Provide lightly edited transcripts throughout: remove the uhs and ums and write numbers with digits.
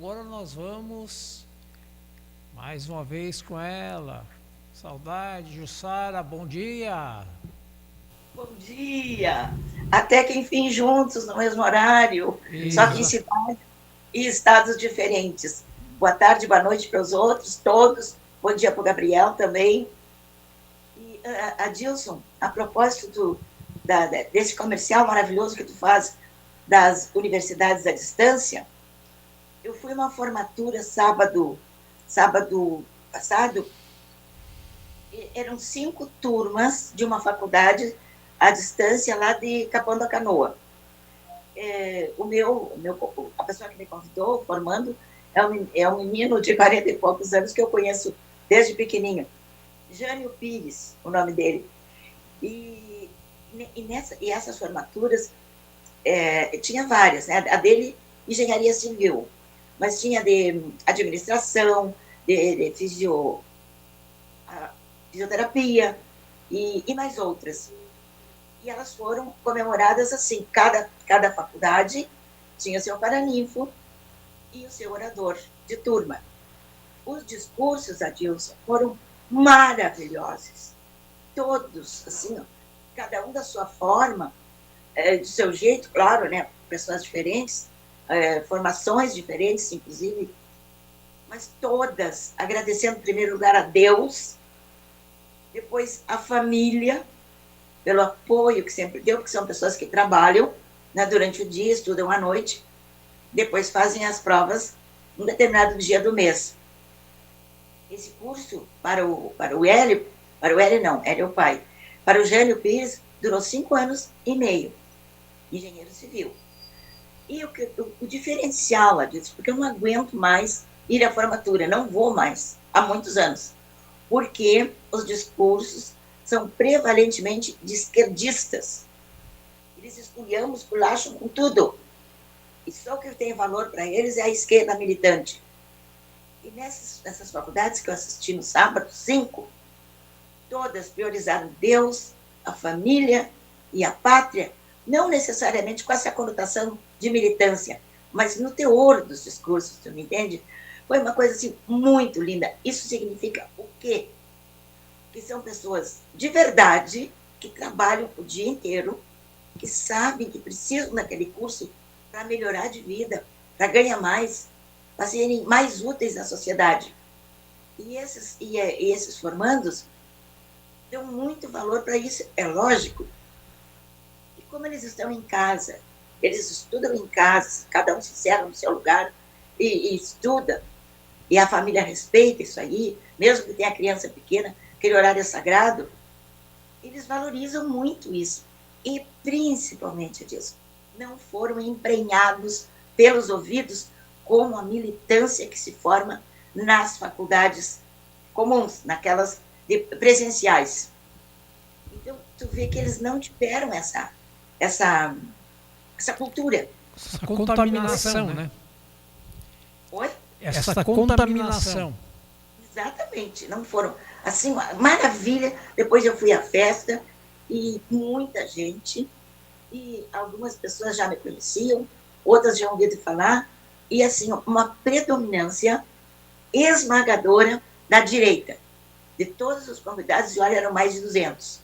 agora nós vamos mais uma vez com ela. Saudade, Jussara, bom dia. Bom dia! Até que enfim juntos no mesmo horário, só que em Exa cidades e estados diferentes. Boa tarde, boa noite para os outros, todos. Bom dia para o Gabriel também. E Adilson, a propósito desse comercial maravilhoso que tu faz das universidades à distância, eu fui a uma formatura sábado passado, e eram 5 turmas de uma faculdade à distância lá de Capão da Canoa. A pessoa que me convidou, formando, é um menino de 40 e poucos anos que eu conheço desde pequenininho. Jânio Pires, o nome dele. E essas formaturas, tinha várias, né? A dele, engenharia civil, mas tinha de administração, de fisioterapia e mais outras. E elas foram comemoradas assim, cada faculdade tinha seu paraninfo e o seu orador de turma. Os discursos, Adilson, foram maravilhosos. Todos, assim, ó, cada um da sua forma, do seu jeito, claro, né? Pessoas diferentes, formações diferentes, inclusive, mas todas agradecendo, em primeiro lugar, a Deus, depois a família, pelo apoio que sempre deu, porque são pessoas que trabalham, né, durante o dia, estudam à noite, depois fazem as provas um determinado dia do mês. Esse curso, para o Hélio não, Hélio é o pai, para o Jânio Pires, durou 5 anos e meio, engenheiro civil. E o diferencial disso, porque eu não aguento mais ir à formatura, não vou mais, há muitos anos, porque os discursos são prevalentemente de esquerdistas. Eles esculhambam, esculacham com tudo. E só o que tem valor para eles é a esquerda militante. E nessas faculdades que eu assisti no sábado, 5, todas priorizaram Deus, a família e a pátria, não necessariamente com essa conotação de militância, mas no teor dos discursos, tu me entende? Foi uma coisa assim muito linda. Isso significa o quê? Que são pessoas de verdade, que trabalham o dia inteiro, que sabem que precisam daquele curso para melhorar de vida, para ganhar mais, para serem mais úteis à sociedade. E esses formandos dão muito valor para isso, é lógico. E como eles estão em casa, eles estudam em casa, cada um se encerra no seu lugar e estuda, e a família respeita isso aí, mesmo que tenha a criança pequena, aquele horário é sagrado, eles valorizam muito isso. E, principalmente disso, não foram emprenhados pelos ouvidos como a militância que se forma nas faculdades comuns, naquelas presenciais. Então, tu vê que eles não tiveram essa, essa cultura. essa contaminação, né? Oi? Essa contaminação. Exatamente, não foram. Assim, maravilha. Depois eu fui à festa e muita gente, e algumas pessoas já me conheciam, outras já ouviram falar, e assim, uma predominância esmagadora da direita. De todos os convidados, e olha, eram mais de 200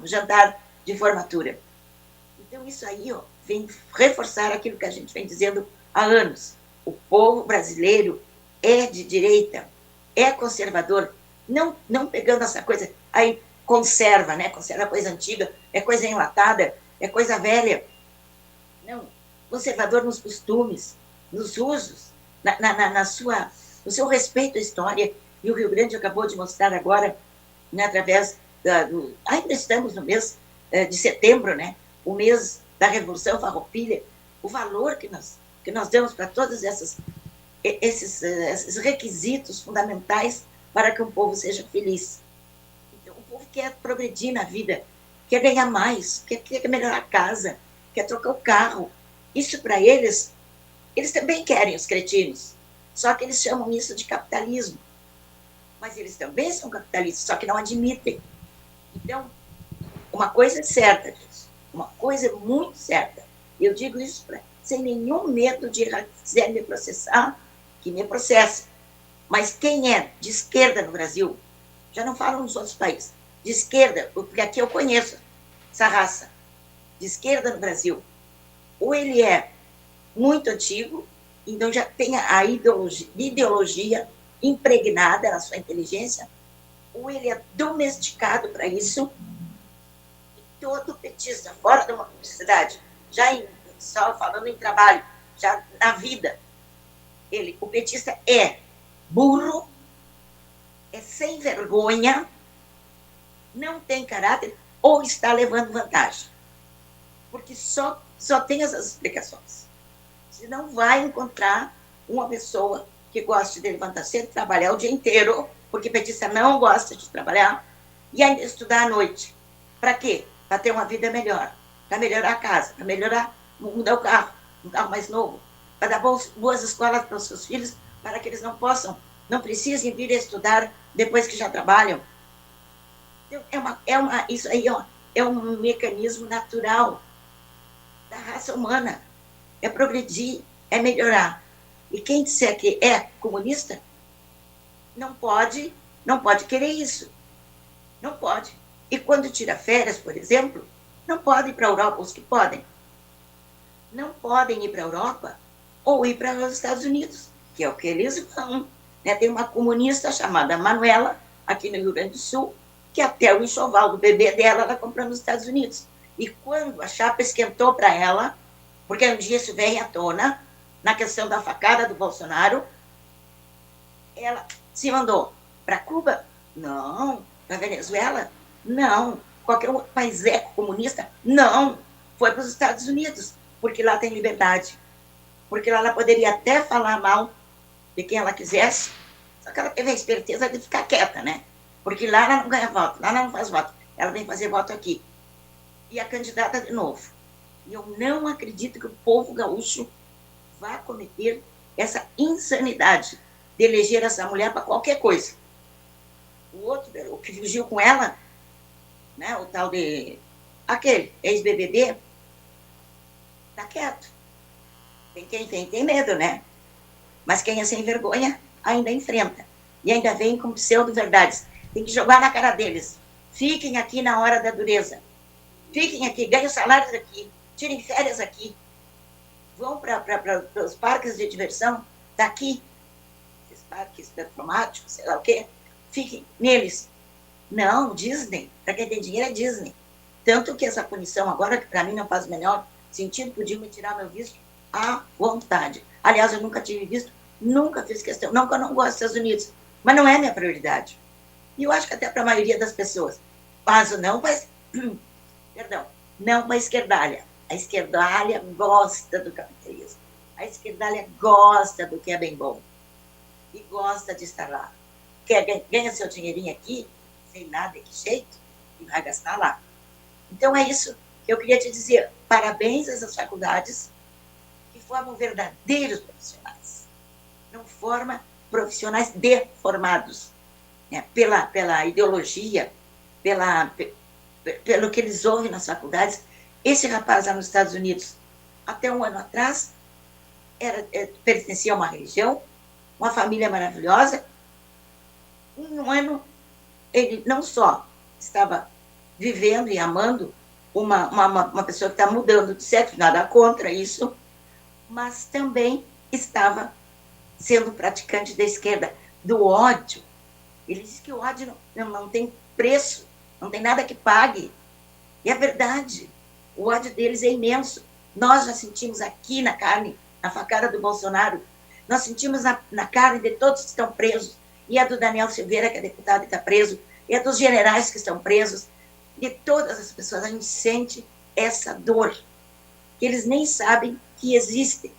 no jantar de formatura. Então, isso aí, ó, vem reforçar aquilo que a gente vem dizendo há anos. O povo brasileiro é de direita, é conservador, não pegando essa coisa, aí conserva, né? Conserva coisa antiga, é coisa enlatada, é coisa velha. Não, conservador nos costumes, nos usos, no seu respeito à história. E o Rio Grande acabou de mostrar agora, né, através ainda estamos no mês de setembro, né? O mês da Revolução Farroupilha, o valor que nós damos para todos esses requisitos fundamentais para que um povo seja feliz. Então, o povo quer progredir na vida, quer ganhar mais, quer melhorar a casa, quer trocar o carro. Isso para eles também querem, os cretinos. Só que eles chamam isso de capitalismo. Mas eles também são capitalistas, só que não admitem. Então, uma coisa é certa, gente. Uma coisa é muito certa. Eu digo isso sem nenhum medo de quiser me processar, que me processe. Mas quem é de esquerda no Brasil, já não falo nos outros países, de esquerda, porque aqui eu conheço essa raça, de esquerda no Brasil, ou ele é muito antigo, então já tem a ideologia impregnada na sua inteligência, ou ele é domesticado para isso. E todo petista, fora de uma publicidade, já só falando em trabalho, já na vida, o petista é burro, é sem vergonha, não tem caráter ou está levando vantagem. Porque só tem essas explicações. Você não vai encontrar uma pessoa que goste de levantar cedo, trabalhar o dia inteiro, porque petista não gosta de trabalhar, e ainda estudar à noite. Para quê? Para ter uma vida melhor, para melhorar a casa, para melhorar, mudar o carro, um carro mais novo, para dar boas escolas para os seus filhos, para que eles não precisem vir estudar depois que já trabalham. Então, isso aí é um mecanismo natural da raça humana. É progredir, é melhorar. E quem disser que é comunista não pode querer isso. Não pode. E quando tira férias, por exemplo, não pode ir para a Europa, os que podem. Não podem ir para a Europa ou ir para os Estados Unidos, que é o que eles vão. Né? Tem uma comunista chamada Manuela, aqui no Rio Grande do Sul, que até o enxoval do bebê dela ela comprou nos Estados Unidos. E quando a chapa esquentou para ela, porque um dia isso vem à tona, na questão da facada do Bolsonaro, ela se mandou para Cuba? Não. Para Venezuela? Não. Qualquer outro país comunista? Não. Foi para os Estados Unidos, porque lá tem liberdade. Porque lá ela poderia até falar mal de quem ela quisesse, só que ela teve a esperteza de ficar quieta, né? Porque lá ela não ganha voto, lá ela não faz voto. Ela vem fazer voto aqui. E a candidata de novo. E eu não acredito que o povo gaúcho vá cometer essa insanidade de eleger essa mulher para qualquer coisa. O outro, o que fugiu com ela, né, o tal de... aquele ex-BBB, tá quieto. Quem tem medo, né? Mas quem é sem vergonha ainda enfrenta. E ainda vem com pseudo-verdades. Tem que jogar na cara deles. Fiquem aqui na hora da dureza. Fiquem aqui, ganhem salários aqui, tirem férias aqui. Vão para os parques de diversão daqui, esses parques performáticos, sei lá o quê. Fiquem neles. Não, Disney. Para quem tem dinheiro é Disney. Tanto que essa punição agora, que para mim não faz o menor sentido, podiam me tirar meu visto à vontade. Aliás, eu nunca tive visto, nunca fiz questão. Não que eu não gosto dos Estados Unidos, mas não é minha prioridade. E eu acho que até para a maioria das pessoas. Mas não, perdão, não para a esquerdalha. A esquerdalha gosta do capitalismo. A esquerdalha gosta do que é bem bom. E gosta de estar lá. Ganha seu dinheirinho aqui, sem nada, de jeito, e vai gastar lá. Então é isso que eu queria te dizer. Parabéns a essas faculdades que formam verdadeiros profissionais. Não forma profissionais deformados, né? Pela ideologia, pelo que eles ouvem nas faculdades. Esse rapaz lá nos Estados Unidos, até um ano atrás, pertencia a uma religião, uma família maravilhosa. Em um ano, ele não só estava vivendo e amando uma pessoa que está mudando de sexo, nada contra isso, mas também estava sendo praticante da esquerda, do ódio. Ele diz que o ódio não tem preço, não tem nada que pague. E é verdade, o ódio deles é imenso. Nós já sentimos aqui na carne, na facada do Bolsonaro, nós sentimos na carne de todos que estão presos, e a do Daniel Silveira, que é deputado e está preso, e a dos generais que estão presos, de todas as pessoas, a gente sente essa dor, que eles nem sabem que existe.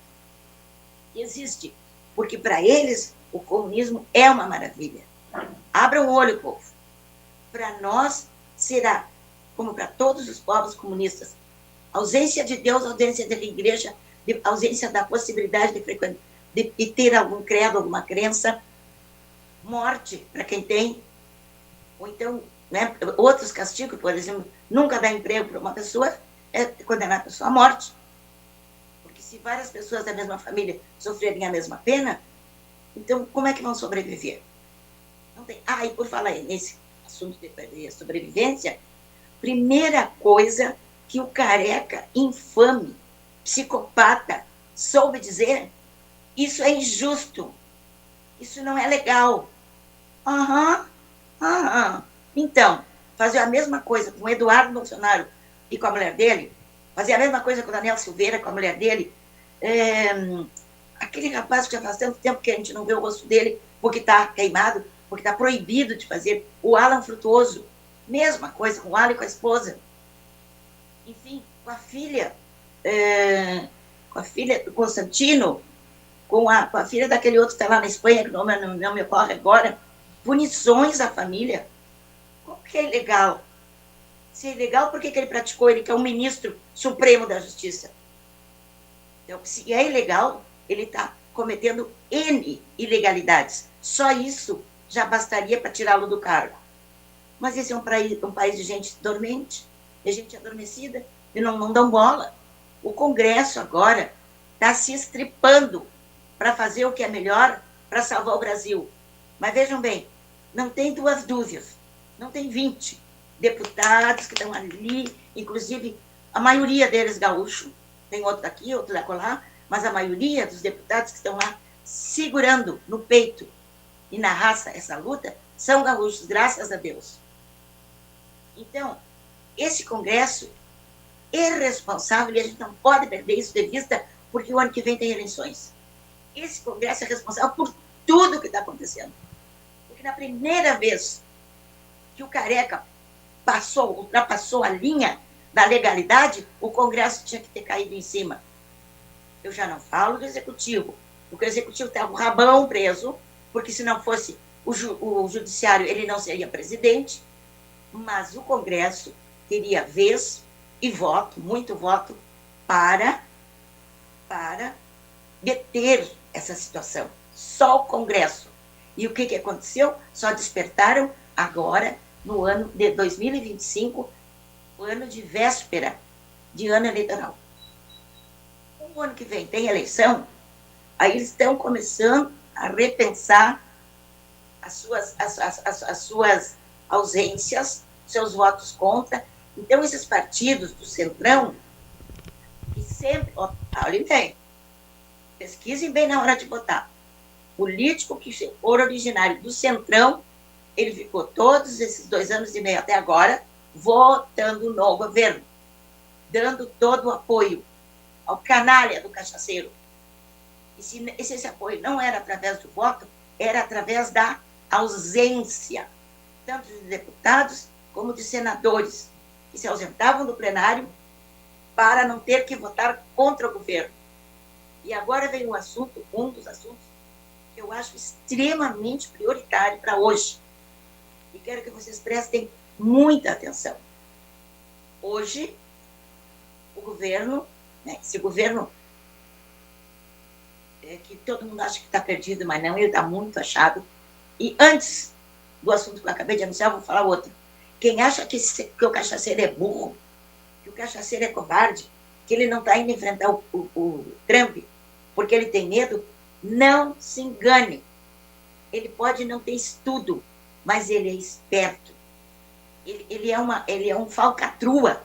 Existe, porque para eles o comunismo é uma maravilha. Abra o olho, povo. Para nós será, como para todos os povos comunistas, ausência de Deus, ausência da igreja, ausência da possibilidade de ter algum credo, alguma crença, morte para quem tem, ou então, né, outros castigos, por exemplo, nunca dar emprego para uma pessoa, é condenar a pessoa à morte. Porque se várias pessoas da mesma família sofrerem a mesma pena, então como é que vão sobreviver? Não tem. E por falar nesse assunto de sobrevivência, primeira coisa que o careca infame, psicopata, soube dizer, isso é injusto, isso não é legal. Então, fazer a mesma coisa com o Eduardo Bolsonaro e com a mulher dele, fazer a mesma coisa com o Daniel Silveira, com a mulher dele, aquele rapaz que já faz tanto tempo que a gente não vê o rosto dele, porque está queimado, porque está proibido de fazer, o Alan Frutuoso, mesma coisa com o Alan e com a esposa. Enfim, com a filha do Constantino, com a filha daquele outro que está lá na Espanha, que não me ocorre agora, punições à família. Como que é ilegal? Se é ilegal, por que ele praticou? Ele que é um ministro supremo da Justiça. Então, se é ilegal, ele está cometendo N ilegalidades. Só isso já bastaria para tirá-lo do cargo. Mas esse é um país de gente dormente, de gente adormecida, e não dão bola. O Congresso agora está se estripando para fazer o que é melhor para salvar o Brasil. Mas vejam bem, não tem duas dúzias, não tem 20 deputados que estão ali, inclusive a maioria deles gaúcho, tem outro daqui, outro da colar, mas a maioria dos deputados que estão lá segurando no peito e na raça essa luta são gaúchos, graças a Deus. Então, esse Congresso é responsável, e a gente não pode perder isso de vista, porque o ano que vem tem eleições. Esse Congresso é responsável por tudo que está acontecendo. Porque na primeira vez que o careca ultrapassou a linha da legalidade, o Congresso tinha que ter caído em cima. Eu já não falo do Executivo, porque o Executivo está com o rabão preso, porque se não fosse o Judiciário, ele não seria presidente, mas o Congresso teria vez e voto, muito voto, para deter essa situação. Só o Congresso. E o que aconteceu? Só despertaram agora, no ano de 2025, o ano de véspera de ano eleitoral. O ano que vem tem eleição, aí eles estão começando a repensar as suas ausências, seus votos contra. Então, esses partidos do Centrão, que sempre... olhem bem, pesquisem bem na hora de votar. Político que for originário do Centrão, ele ficou todos esses 2 anos e meio até agora votando no governo, dando todo o apoio ao canalha do cachaceiro. E se esse apoio não era através do voto, era através da ausência, tanto de deputados como de senadores, que se ausentavam do plenário para não ter que votar contra o governo. E agora vem um dos assuntos que eu acho extremamente prioritário para hoje. E quero que vocês prestem muita atenção. Hoje, o governo, esse governo que todo mundo acha que está perdido, mas não, ele está muito achado. E antes do assunto que eu acabei de anunciar, eu vou falar outro. Quem acha que o cachaceiro é burro, que o cachaceiro é covarde, que ele não está indo enfrentar o Trump porque ele tem medo, não se engane. Ele pode não ter estudo, mas ele é esperto. Ele é um falcatrua.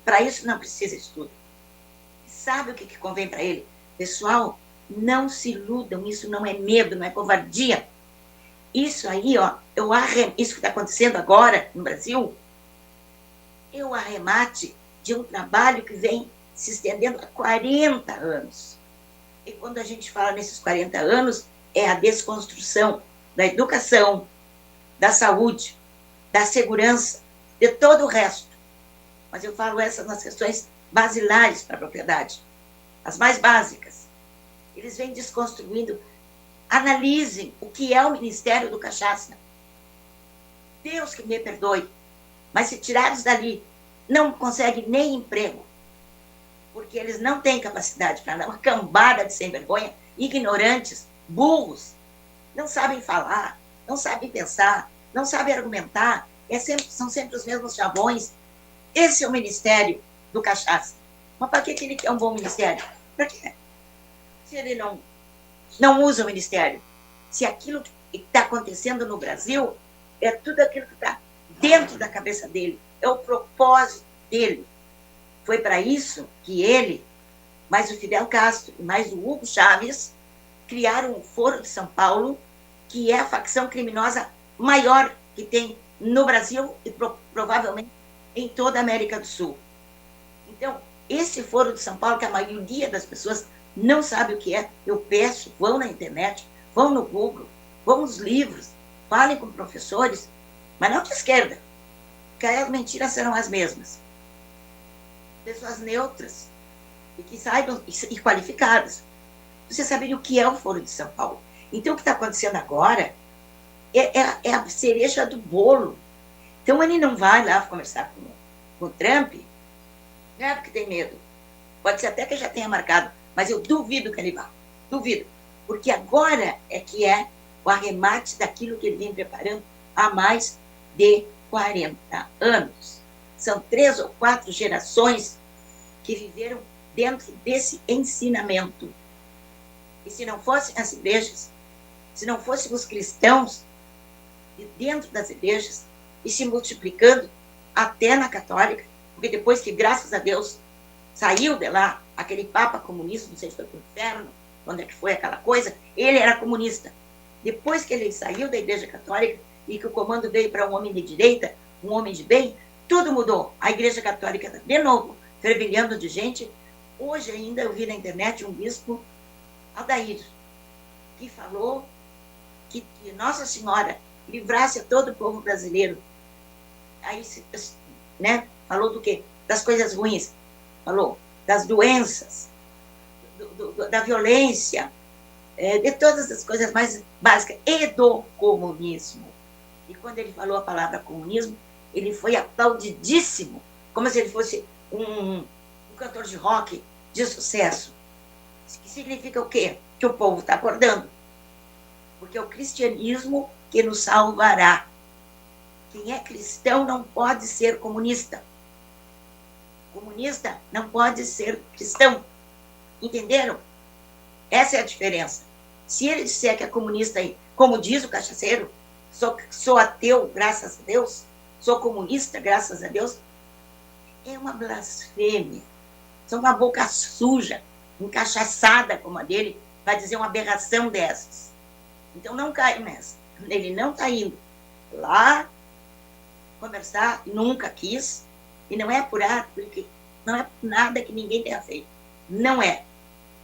Para isso não precisa estudo. Sabe o que convém para ele? Pessoal, não se iludam, isso não é medo, não é covardia. Isso aí, isso que está acontecendo agora no Brasil, é o arremate de um trabalho que vem se estendendo há 40 anos. E quando a gente fala nesses 40 anos, é a desconstrução da educação, da saúde, da segurança, de todo o resto. Mas eu falo essas nas questões basilares para a propriedade, as mais básicas. Eles vêm desconstruindo. Analisem o que é o Ministério do Cachaça. Deus que me perdoe, mas se tirados dali, não conseguem nem emprego, porque eles não têm capacidade para uma cambada de sem vergonha, ignorantes, burros, não sabem falar, não sabem pensar, não sabem argumentar, são sempre os mesmos chavões. Esse é o Ministério do Cachaça. Mas para que ele quer um bom ministério? Para quê? Se ele não usa o ministério, se aquilo que está acontecendo no Brasil é tudo aquilo que está dentro da cabeça dele, é o propósito dele. Foi para isso que ele, mais o Fidel Castro e mais o Hugo Chávez, criaram o Foro de São Paulo, que é a facção criminosa maior que tem no Brasil e provavelmente em toda a América do Sul. Então, esse Foro de São Paulo, que a maioria das pessoas não sabe o que é, eu peço, vão na internet, vão no Google, vão nos livros, falem com professores, mas não de esquerda, porque as mentiras serão as mesmas. Pessoas neutras e que saibam, e qualificadas. Você saberia o que é o Foro de São Paulo. Então, o que está acontecendo agora é a cereja do bolo. Então, ele não vai lá conversar com o Trump, não é porque tem medo. Pode ser até que já tenha marcado, mas eu duvido que ele vá. Duvido. Porque agora é que é o arremate daquilo que ele vem preparando há mais de 40 anos. São 3 ou 4 gerações que viveram dentro desse ensinamento. E se não fossem as igrejas, se não fossem os cristãos dentro das igrejas e se multiplicando até na católica, porque depois que, graças a Deus, saiu de lá aquele papa comunista, não sei se foi para o inferno, onde é que foi aquela coisa, ele era comunista. Depois que ele saiu da igreja católica e que o comando veio para um homem de direita, um homem de bem, tudo mudou. A igreja católica está de novo fervilhando de gente. Hoje ainda eu vi na internet um bispo, Aldair, que falou que Nossa Senhora livrasse a todo o povo brasileiro. Aí, né, falou do quê? Das coisas ruins. Falou das doenças, da violência, de todas as coisas mais básicas, e do comunismo. E quando ele falou a palavra comunismo, ele foi aplaudidíssimo, como se ele fosse um cantor de rock de sucesso. Que significa o quê? Que o povo está acordando. Porque é o cristianismo que nos salvará. Quem é cristão não pode ser comunista. Comunista não pode ser cristão. Entenderam? Essa é a diferença. Se ele disser que é comunista, como diz o cachaceiro, sou ateu, graças a Deus, sou comunista, graças a Deus, é uma blasfêmia. São uma boca suja, encachaçada como a dele, vai dizer uma aberração dessas. Então não cai nessa. Ele não está indo lá conversar, nunca quis, e não é por arte, porque não é por nada que ninguém tenha feito. Não é.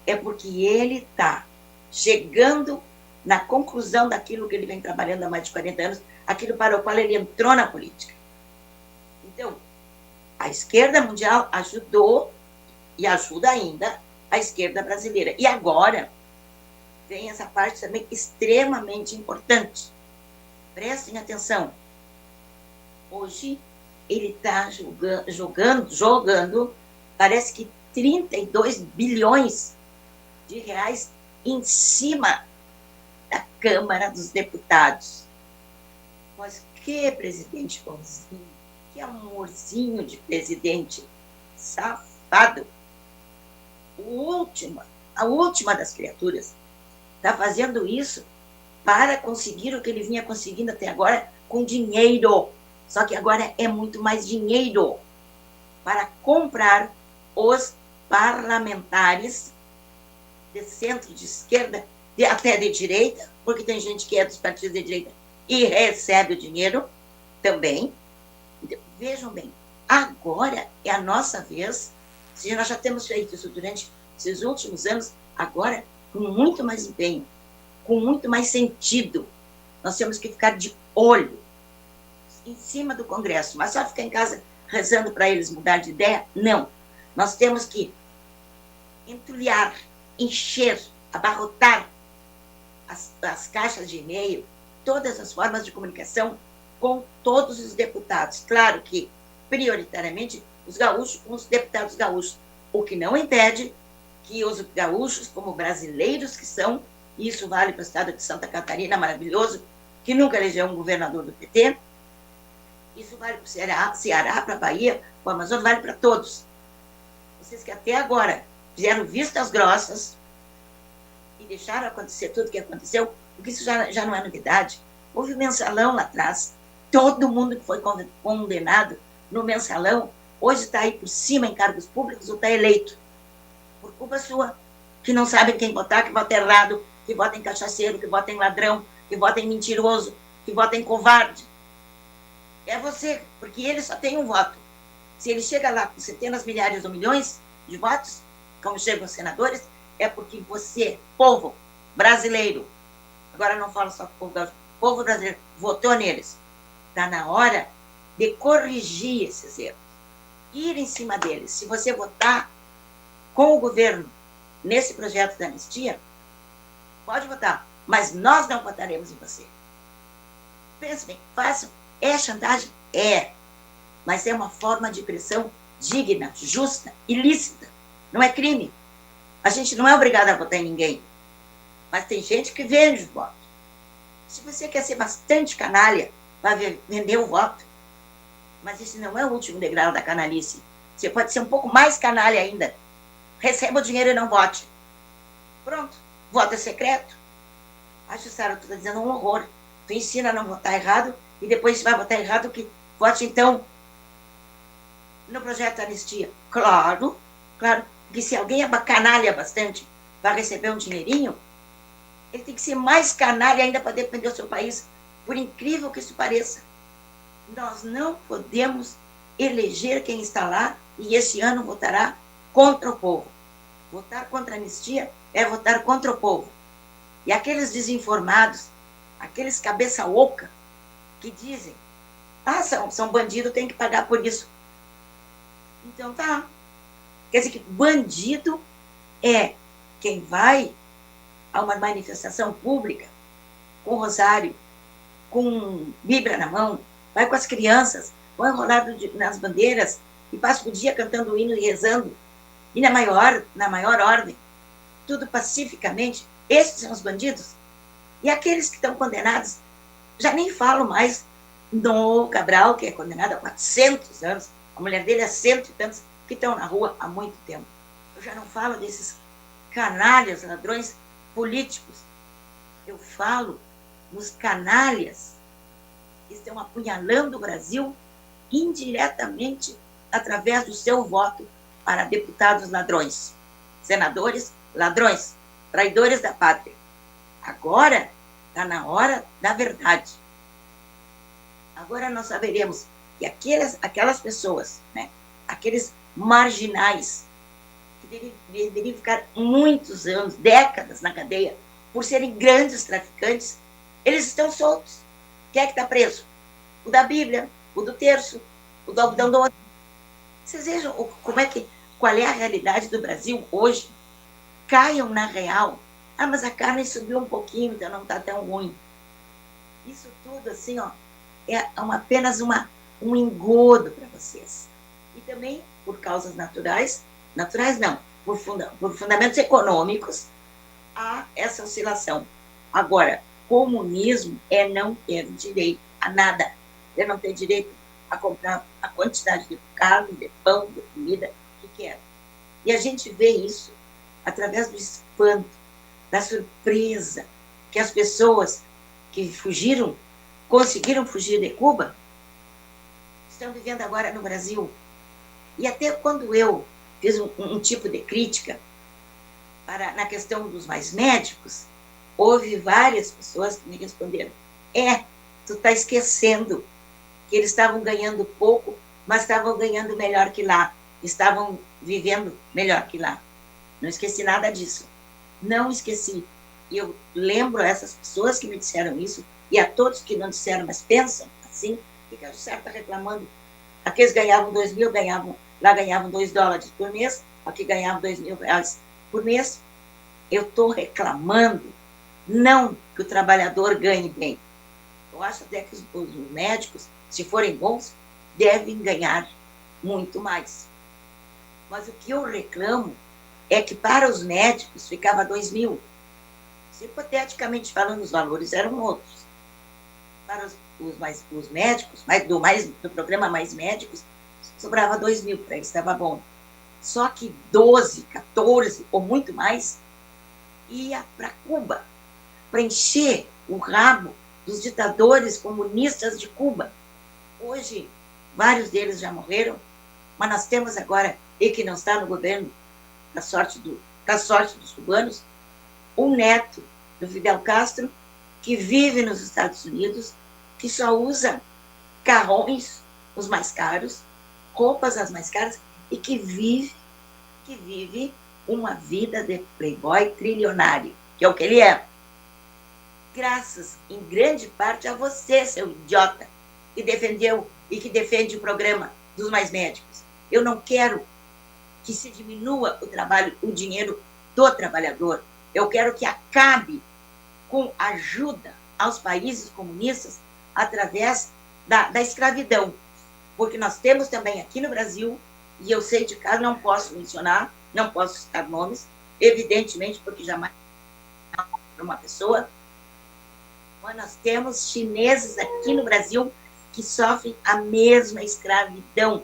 É porque ele está chegando na conclusão daquilo que ele vem trabalhando há mais de 40 anos, aquilo para o qual ele entrou na política. Então, a esquerda mundial ajudou e ajuda ainda a esquerda brasileira. E agora vem essa parte também extremamente importante. Prestem atenção. Hoje ele está jogando, parece que 32 bilhões de reais em cima da Câmara dos Deputados. Mas que presidente bonzinho, que amorzinho de presidente, safado. A última das criaturas está fazendo isso para conseguir o que ele vinha conseguindo até agora com dinheiro. Só que agora é muito mais dinheiro para comprar os parlamentares de centro, de esquerda, até de direita, porque tem gente que é dos partidos de direita e recebe o dinheiro também. Então, vejam bem, agora é a nossa vez, se nós já temos feito isso durante esses últimos anos, agora com muito mais empenho, com muito mais sentido. Nós temos que ficar de olho em cima do Congresso, mas só ficar em casa rezando para eles mudar de ideia? Não. Nós temos que entulhar, encher, abarrotar as caixas de e-mail, todas as formas de comunicação com todos os deputados. Claro que, prioritariamente, os gaúchos com os deputados gaúchos, o que não impede que os gaúchos, como brasileiros que são, e isso vale para o estado de Santa Catarina, maravilhoso, que nunca elegeu um governador do PT, isso vale para o Ceará, para a Bahia, para o Amazonas, vale para todos. Vocês que até agora fizeram vistas grossas e deixaram acontecer tudo o que aconteceu, porque isso já não é novidade. Houve um mensalão lá atrás, todo mundo que foi condenado no mensalão, hoje está aí por cima em cargos públicos ou está eleito, por culpa sua, que não sabem quem votar, que vota errado, que vota em cachaceiro, que vota em ladrão, que vota em mentiroso, que vota em covarde. É você, porque ele só tem um voto. Se ele chega lá com centenas, milhares ou milhões de votos, como chegam os senadores, é porque você, povo brasileiro, agora não falo só povo brasileiro, votou neles. Está na hora de corrigir esses erros, ir em cima deles. Se você votar com o governo nesse projeto da anistia, pode votar, mas nós não votaremos em você. Pense bem, façam. É chantagem? É. Mas é uma forma de pressão digna, justa, ilícita. Não é crime. A gente não é obrigado a votar em ninguém. Mas tem gente que vende o voto. Se você quer ser bastante canalha, vai vender o voto. Mas esse não é o último degrau da canalice. Você pode ser um pouco mais canalha ainda. Receba o dinheiro e não vote. Pronto. Voto é secreto. Acho, Sara, tu está dizendo um horror. Tu ensina a não votar errado e depois você vai votar errado que vote, então, no projeto da anistia. Claro, claro. Porque se alguém é canalha bastante, vai receber um dinheirinho, ele tem que ser mais canalha ainda para defender o seu país, por incrível que isso pareça. Nós não podemos eleger quem está lá e esse ano votará contra o povo. Votar contra a anistia é votar contra o povo. E aqueles desinformados, aqueles cabeça oca, que dizem, são bandidos, tem que pagar por isso. Então tá. Quer dizer que bandido é quem vai a uma manifestação pública com rosário, com Bíblia na mão, vai com as crianças, vai enrolado nas bandeiras e passa o dia cantando o hino e rezando, e na maior ordem, tudo pacificamente. Esses são os bandidos. E aqueles que estão condenados, já nem falo mais no Cabral, que é condenado a 400 anos, a mulher dele é 100 e tantos, que estão na rua há muito tempo. Eu já não falo desses canalhas, ladrões políticos. Eu falo nos canalhas que estão apunhalando o Brasil indiretamente através do seu voto para deputados ladrões, senadores ladrões, traidores da pátria. Agora está na hora da verdade. Agora nós saberemos que aquelas pessoas, né, aqueles marginais, que deveriam ficar muitos anos, décadas na cadeia, por serem grandes traficantes, eles estão soltos. Quem é que está preso? O da Bíblia, o do terço, o do algodão doce. Vocês vejam qual é a realidade do Brasil hoje? Caiam na real. Mas a carne subiu um pouquinho, então não está tão ruim. Isso tudo, assim, é apenas um engodo para vocês. E também, por causas naturais não, por fundamentos econômicos, há essa oscilação. Agora, comunismo é não ter direito a nada. É não ter direito a comprar a quantidade de carne, de pão, de comida que quer. E a gente vê isso através do espanto, da surpresa, que as pessoas que conseguiram fugir de Cuba, estão vivendo agora no Brasil. E até quando eu fiz um tipo de crítica na questão dos mais médicos, houve várias pessoas que me responderam, tu está esquecendo que eles estavam ganhando pouco, mas estavam ganhando melhor que lá, estavam vivendo melhor que lá. Não esqueci nada disso. Não esqueci. E eu lembro a essas pessoas que me disseram isso, e a todos que não disseram, mas pensam assim, que o certo está reclamando. Aqueles ganhavam 2 mil, lá ganhavam $2 por mês, aqui ganhavam R$2.000 por mês. Eu estou reclamando, não que o trabalhador ganhe bem. Eu acho até que os médicos, se forem bons, devem ganhar muito mais. Mas o que eu reclamo é que para os médicos ficava 2 mil. Se, hipoteticamente falando, os valores eram outros. Para os médicos, do programa Mais Médicos, sobrava 2 mil, para eles estava bom. só que 12, 14 ou muito mais ia para Cuba, para encher o rabo dos ditadores comunistas de Cuba. Hoje, vários deles já morreram, mas nós temos agora, e que não está no governo, da sorte dos cubanos, o neto do Fidel Castro, que vive nos Estados Unidos, que só usa carrões os mais caros, roupas as mais caras, e que vive uma vida de playboy trilionário, que é o que ele é. Graças, em grande parte, a você, seu idiota, que defendeu e que defende o programa dos mais médicos. Eu não quero que se diminua o trabalho, o dinheiro do trabalhador. Eu quero que acabe com ajuda aos países comunistas através da escravidão. Porque nós temos também aqui no Brasil, e eu sei de caso, não posso mencionar, não posso citar nomes, evidentemente, porque jamais uma pessoa, mas nós temos chineses aqui no Brasil que sofrem a mesma escravidão.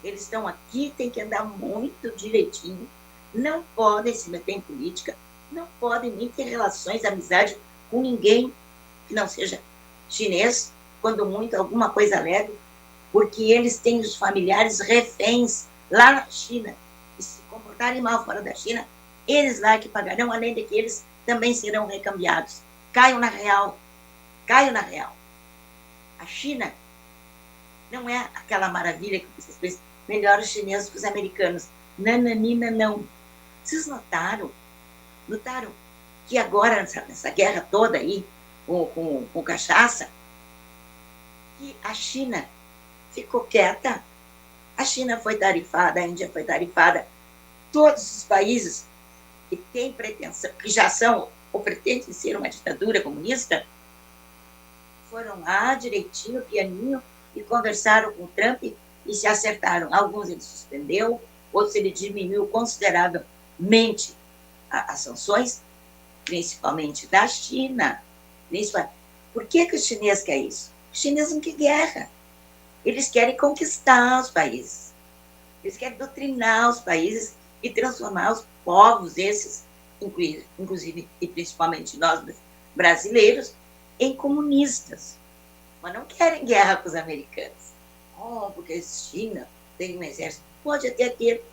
Eles estão aqui, têm que andar muito direitinho, não podem se meter em política, não podem nem ter relações de amizade com ninguém que não seja chinês, quando muito alguma coisa leve, porque eles têm os familiares reféns lá na China, e se comportarem mal fora da China, eles lá que pagarão, além de que eles também serão recambiados. Caiam na real. A China não é aquela maravilha que vocês pensam, melhor os chineses que os americanos. Nananina, não. Vocês notaram que agora, nessa guerra toda aí, com cachaça, que a China ficou quieta. A China foi tarifada, a Índia foi tarifada. Todos os países que têm pretensão, que já são ou pretendem ser uma ditadura comunista, foram lá direitinho, pianinho, e conversaram com o Trump e se acertaram. Alguns ele suspendeu, outros ele diminuiu consideravelmente as sanções, principalmente da China. Por que os chineses querem isso? Os chineses não querem guerra. Eles querem conquistar os países. Eles querem doutrinar os países e transformar os povos esses, inclusive e principalmente nós brasileiros, em comunistas. Mas não querem guerra com os americanos. Porque a China tem um exército. Pode até ter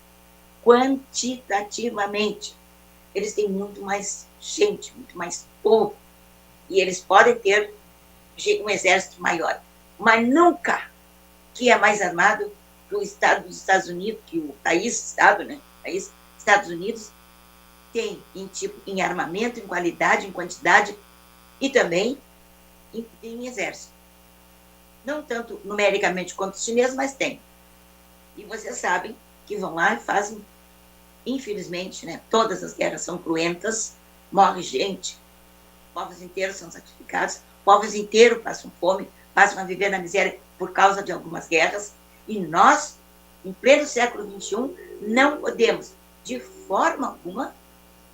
quantitativamente. Eles têm muito mais gente, muito mais povo. E eles podem ter um exército maior. Mas nunca que é mais armado que o Estado dos Estados Unidos, que o Estado, né? Estados Unidos tem em armamento, em qualidade, em quantidade e também em exército. Não tanto numericamente quanto os chineses, mas tem. E vocês sabem que vão lá e fazem, infelizmente, né, todas as guerras são cruentas, morre gente, povos inteiros são sacrificados, povos inteiros passam fome, passam a viver na miséria por causa de algumas guerras, e nós, em pleno século XXI, não podemos, de forma alguma,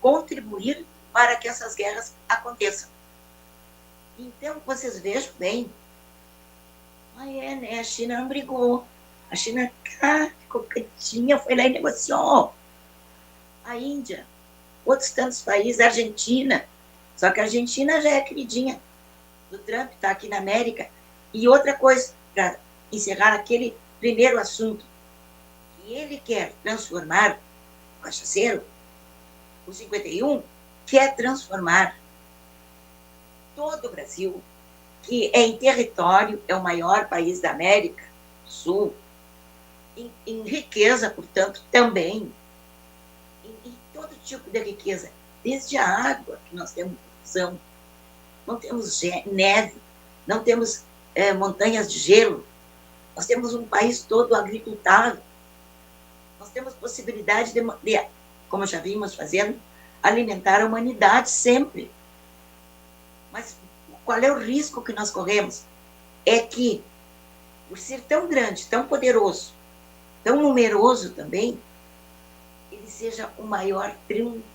contribuir para que essas guerras aconteçam. Então, vocês vejam bem, a China não brigou, a China ficou quietinha, foi lá e negociou. A Índia, outros tantos países, a Argentina, só que a Argentina já é queridinha do Trump, está aqui na América. E outra coisa, para encerrar aquele primeiro assunto, que ele quer transformar o cachaceiro, o 51, quer transformar todo o Brasil, que é em território, é o maior país da América do Sul, em riqueza, portanto, também, em todo tipo de riqueza, desde a água, que nós temos produção, não temos neve, não temos montanhas de gelo, nós temos um país todo agricultável, nós temos possibilidade de, como já vimos fazendo, alimentar a humanidade sempre. Mas qual é o risco que nós corremos? É que, por ser tão grande, tão poderoso, tão numeroso também, ele seja o maior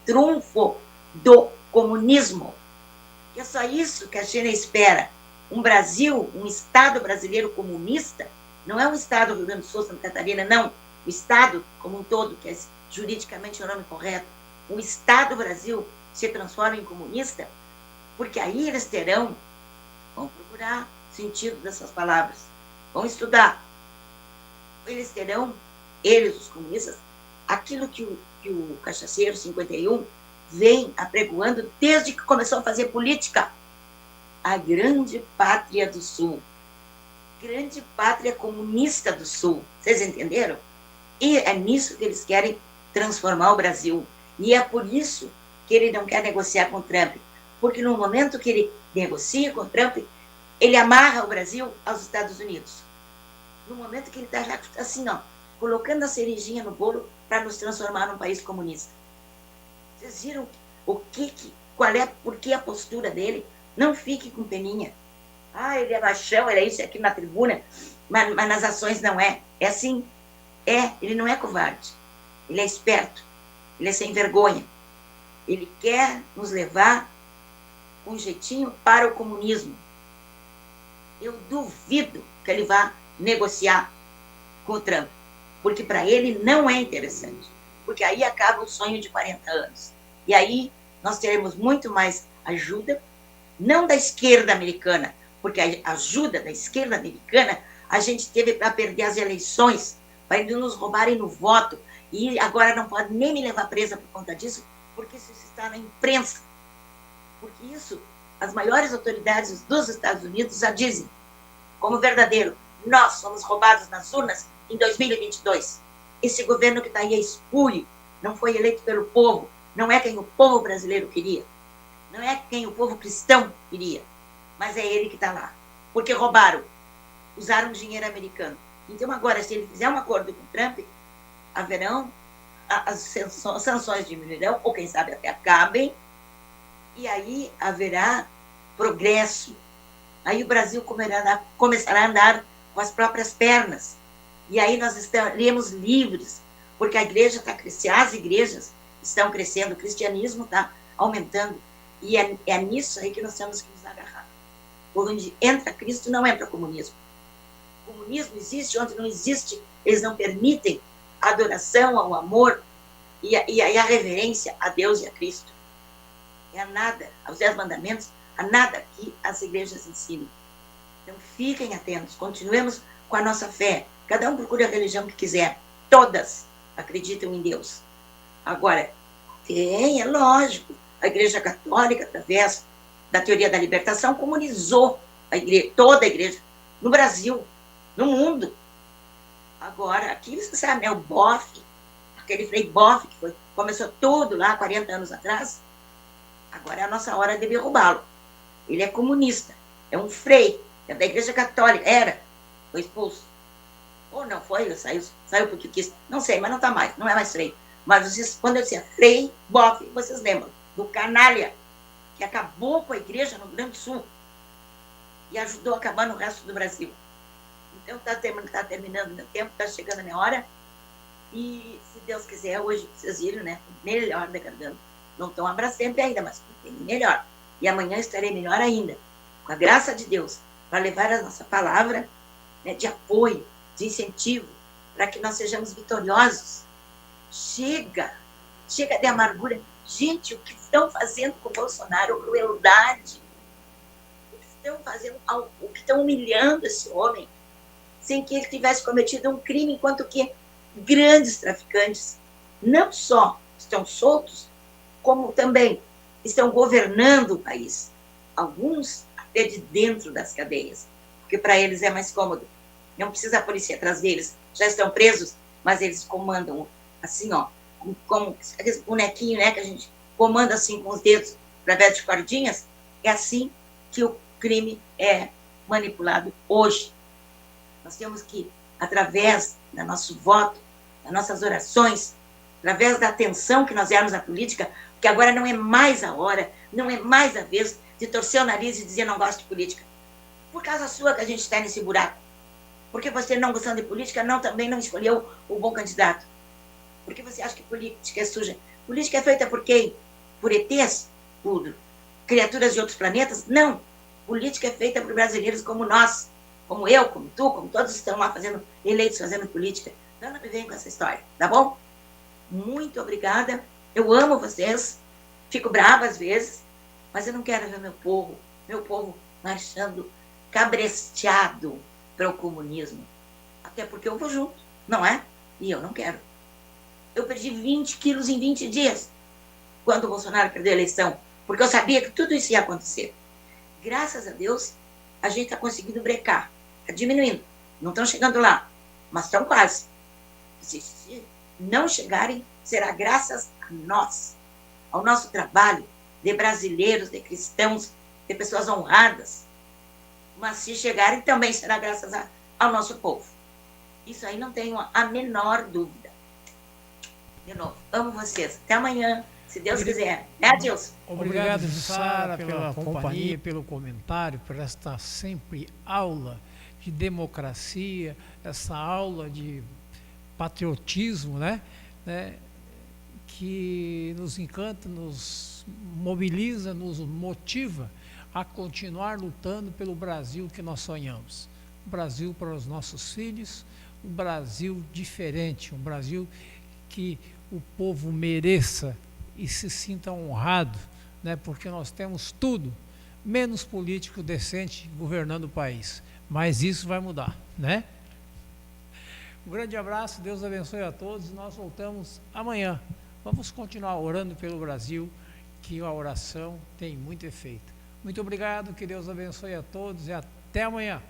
triunfo do comunismo. E é só isso que a China espera. Um Brasil, um Estado brasileiro comunista, não é um Estado do Rio Grande do Sul, Santa Catarina, não. o Estado como um todo, que é juridicamente o nome correto, o Estado Brasil se transforma em comunista, porque aí eles terão, vão procurar sentido dessas palavras, vão estudar, eles terão, eles, os comunistas, aquilo que o Cachaceiro 51 vem apregoando desde que começou a fazer política, a grande pátria do Sul, grande pátria comunista do Sul, vocês entenderam? E é nisso que eles querem transformar o Brasil. E é por isso que ele não quer negociar com o Trump. Porque no momento que ele negocia com o Trump, ele amarra o Brasil aos Estados Unidos. No momento que ele está já assim, ó, colocando a cerejinha no bolo para nos transformar num país comunista. Vocês viram qual é, por que a postura dele? Não fique com peninha. Ah, ele é machão, ele é isso aqui na tribuna, mas nas ações não é. É assim. Ele não é covarde. Ele é esperto. Ele é sem vergonha. Ele quer nos levar com um jeitinho para o comunismo. Eu duvido que ele vá negociar com o Trump, porque para ele não é interessante, porque aí acaba o sonho de 40 anos. E aí nós teremos muito mais ajuda, não da esquerda americana, porque a ajuda da esquerda americana a gente teve para perder as eleições, para nos roubarem no voto, e agora não pode nem me levar presa por conta disso, porque isso está na imprensa. Porque isso, as maiores autoridades dos Estados Unidos já dizem, como verdadeiro, nós fomos roubados nas urnas em 2022. Esse governo que está aí é espúrio, não foi eleito pelo povo, não é quem o povo brasileiro queria, não é quem o povo cristão queria, mas é ele que está lá. Porque roubaram, usaram dinheiro americano. Então agora, se ele fizer um acordo com o Trump, haverão, as sanções diminuirão, ou quem sabe até acabem, e aí haverá progresso. Aí o Brasil começará a andar com as próprias pernas. E aí nós estaremos livres, porque a igreja está crescendo, as igrejas estão crescendo, o cristianismo está aumentando. E é nisso aí que nós temos que nos agarrar. Onde entra Cristo, não entra comunismo. O comunismo existe, onde não existe, eles não permitem a adoração ao amor e a reverência a Deus e a Cristo. É a nada, aos 10 mandamentos, a nada que as igrejas ensinam. Então fiquem atentos, continuemos com a nossa fé. Cada um procure a religião que quiser. Todas acreditam em Deus. Agora, é lógico, a Igreja Católica, através da teoria da libertação, comunizou a igreja, toda a igreja, no Brasil, no mundo. Agora, aqui você sabe, né, o Boff, aquele Frei Boff, que começou tudo lá 40 anos atrás, agora é a nossa hora de derrubá-lo. Ele é comunista, é um frei, é da Igreja Católica, foi expulso. Ou não foi, saiu porque quis, não sei, mas não está mais, não é mais frei. Mas vocês, quando eu dizia Frei Boff, vocês lembram do canalha que acabou com a igreja no Rio Grande do Sul e ajudou a acabar no resto do Brasil. Então está terminando o meu tempo, está chegando a minha hora, e se Deus quiser, hoje vocês viram, né, melhor da garganta. Não estão abraçando ainda, mas tem melhor. E amanhã estarei melhor ainda, com a graça de Deus, para levar a nossa palavra, né, de apoio, de incentivo, para que nós sejamos vitoriosos. Chega de amargura. Gente, o que estão fazendo com o Bolsonaro, crueldade. O que estão fazendo, o que estão humilhando esse homem, sem que ele tivesse cometido um crime, enquanto que grandes traficantes não só estão soltos, como também estão governando o país. Alguns até de dentro das cadeias, porque para eles é mais cômodo. Não precisa a polícia atrás deles, já estão presos, mas eles comandam assim, ó, como aquele bonequinho, né, que a gente comanda assim com os dedos, através de cordinhas. É assim que o crime é manipulado hoje. Nós temos que, através do nosso voto, das nossas orações, através da atenção que nós demos à política, porque agora não é mais a hora, não é mais a vez de torcer o nariz e dizer não gosto de política. Por causa sua que a gente está nesse buraco. Porque você, não gostando de política, também não escolheu o bom candidato. Porque você acha que política é suja. Política é feita por quem? Por ETs? Por criaturas de outros planetas? Não. Política é feita por brasileiros como nós, como eu, como tu, como todos estão lá eleitos fazendo política. Então não me vem com essa história, tá bom? Muito obrigada. Eu amo vocês. Fico brava às vezes, mas eu não quero ver meu povo marchando cabresteado para o comunismo. Até porque eu vou junto, não é? E eu não quero. Eu perdi 20 quilos em 20 dias quando o Bolsonaro perdeu a eleição, porque eu sabia que tudo isso ia acontecer. Graças a Deus, a gente está conseguindo brecar, está diminuindo. Não estão chegando lá, mas estão quase. Se não chegarem, será graças a nós, ao nosso trabalho de brasileiros, de cristãos, de pessoas honradas. Mas se chegarem, também será graças ao nosso povo. Isso aí não tenho a menor dúvida. De novo, amo vocês. Até amanhã, se Deus quiser. Adeus. Obrigado, Jussara, pela companhia, pelo comentário, por esta sempre aula de democracia, essa aula de patriotismo, né? Que nos encanta, nos mobiliza, nos motiva a continuar lutando pelo Brasil que nós sonhamos. Um Brasil para os nossos filhos, um Brasil diferente, um Brasil que o povo mereça e se sinta honrado, né? Porque nós temos tudo, menos político decente governando o país. Mas isso vai mudar, né? Um grande abraço, Deus abençoe a todos. Nós voltamos amanhã. Vamos continuar orando pelo Brasil, que a oração tem muito efeito. Muito obrigado, que Deus abençoe a todos e até amanhã.